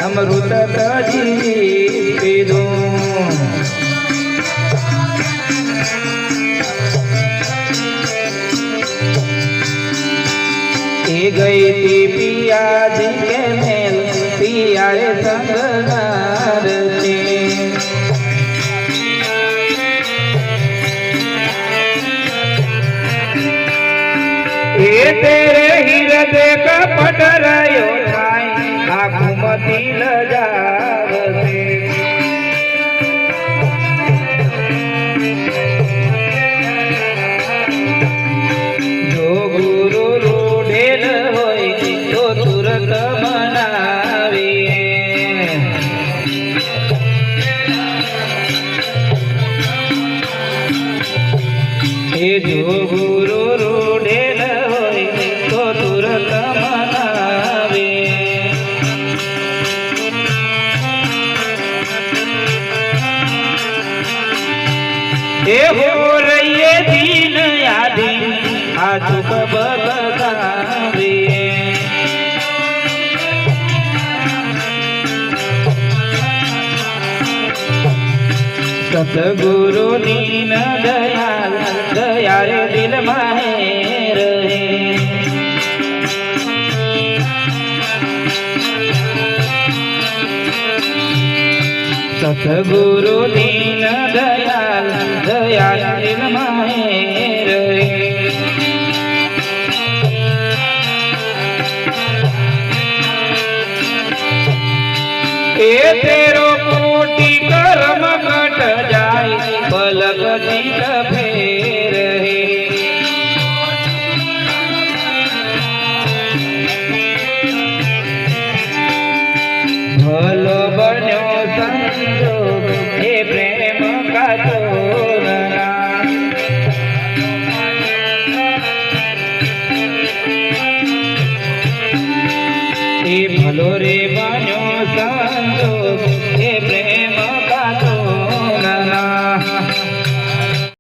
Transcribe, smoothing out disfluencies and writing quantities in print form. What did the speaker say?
अमृत तजी पीधो गई थी पिया जी के मेल पिया संगनार ये तेरे हृदय का पट रहो आँखों मती लजार से जो गुरु रूढ़ेल होई तो तुरत मनावे हे जो गुरु रूढ़ेल होई तो तुरत मनावे हे हो रही दीन यादी आजू बदलावे सतगुरु नीन दयाल दयाल दिल माहे रहे सतगुरु दीन दयाल दयाल दिल माहे रहे ए तेरो कोटि कर्म कट जाए पलक जीत फेर है भलो बन्यो संजोग हे प्रेम का तोरणा हे भलो रे